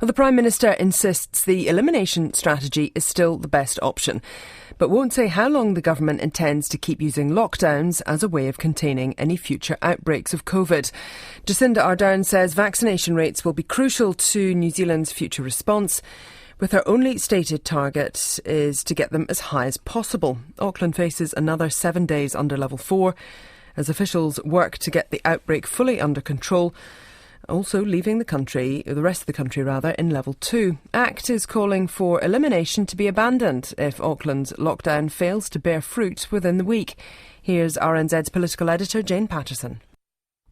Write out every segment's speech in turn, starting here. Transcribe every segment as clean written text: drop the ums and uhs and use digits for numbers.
The Prime Minister insists the elimination strategy is still the best option, but won't say how long the government intends to keep using lockdowns as a way of containing any future outbreaks of COVID. Jacinda Ardern says vaccination rates will be crucial to New Zealand's future response, with her only stated target is to get them as high as possible. Auckland faces another 7 days under level 4 as officials work to get the outbreak fully under control, also leaving the rest of the country, in level 2. ACT is calling for elimination to be abandoned if Auckland's lockdown fails to bear fruit within the week. Here's RNZ's political editor Jane Patterson.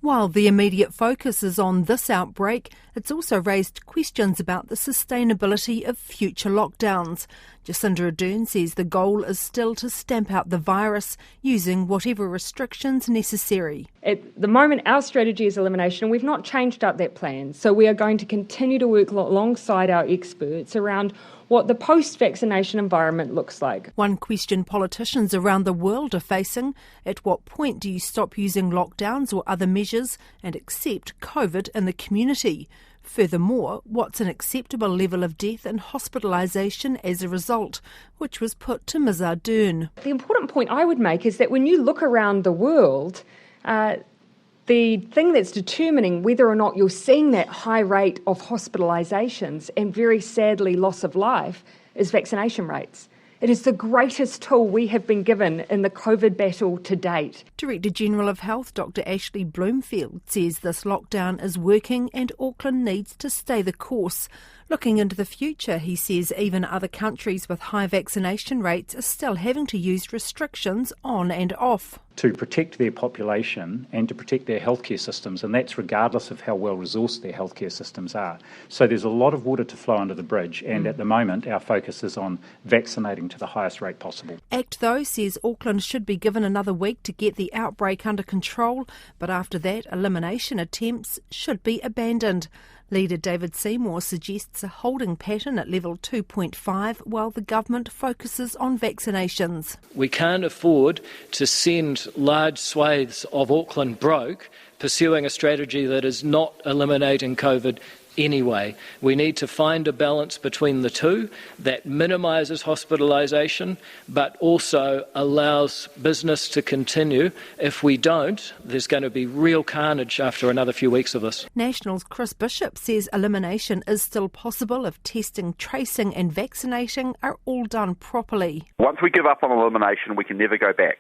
While the immediate focus is on this outbreak, it's also raised questions about the sustainability of future lockdowns. Jacinda Ardern says the goal is still to stamp out the virus using whatever restrictions necessary. At the moment, our strategy is elimination, and we've not changed up that plan. So we are going to continue to work alongside our experts around what the post-vaccination environment looks like. One question politicians around the world are facing: at what point do you stop using lockdowns or other measures and accept COVID in the community? Furthermore, what's an acceptable level of death and hospitalisation as a result, which was put to Ms Ardern. The important point I would make is that when you look around the world, the thing that's determining whether or not you're seeing that high rate of hospitalisations and very sadly loss of life is vaccination rates. It is the greatest tool we have been given in the COVID battle to date. Director General of Health Dr Ashley Bloomfield says this lockdown is working and Auckland needs to stay the course. Looking into the future, he says even other countries with high vaccination rates are still having to use restrictions on and off. To protect their population and to protect their healthcare systems, and that's regardless of how well resourced their healthcare systems are. So there's a lot of water to flow under the bridge, and at the moment our focus is on vaccinating to the highest rate possible. ACT, though, says Auckland should be given another week to get the outbreak under control, but after that elimination attempts should be abandoned. Leader David Seymour suggests a holding pattern at level 2.5 while the government focuses on vaccinations. We can't afford to send large swathes of Auckland broke pursuing a strategy that is not eliminating COVID anyway. We need to find a balance between the two that minimises hospitalisation but also allows business to continue. If we don't, there's going to be real carnage after another few weeks of this. National's Chris Bishop says elimination is still possible if testing, tracing and vaccinating are all done properly. Once we give up on elimination, we can never go back.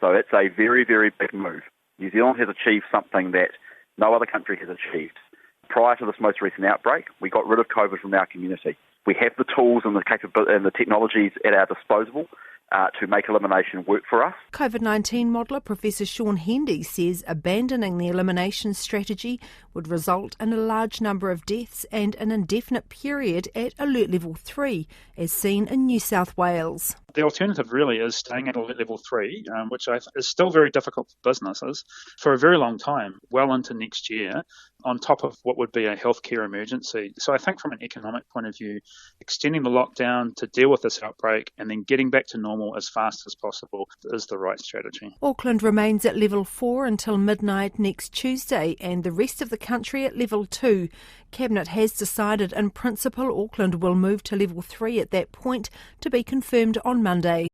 So it's a very, very big move. New Zealand has achieved something that no other country has achieved. Prior to this most recent outbreak, we got rid of COVID from our community. We have the tools and the capability and the technologies at our disposal to make elimination work for us. COVID-19 modeller Professor Sean Hendy says abandoning the elimination strategy would result in a large number of deaths and an indefinite period at alert level 3, as seen in New South Wales. The alternative really is staying at alert level 3, which is still very difficult for businesses, for a very long time, well into next year, on top of what would be a healthcare emergency. So I think from an economic point of view, extending the lockdown to deal with this outbreak and then getting back to normal as fast as possible is the right strategy. Auckland remains at level 4 until midnight next Tuesday and the rest of the country at level 2. Cabinet has decided in principle Auckland will move to level 3 at that point, to be confirmed on Monday.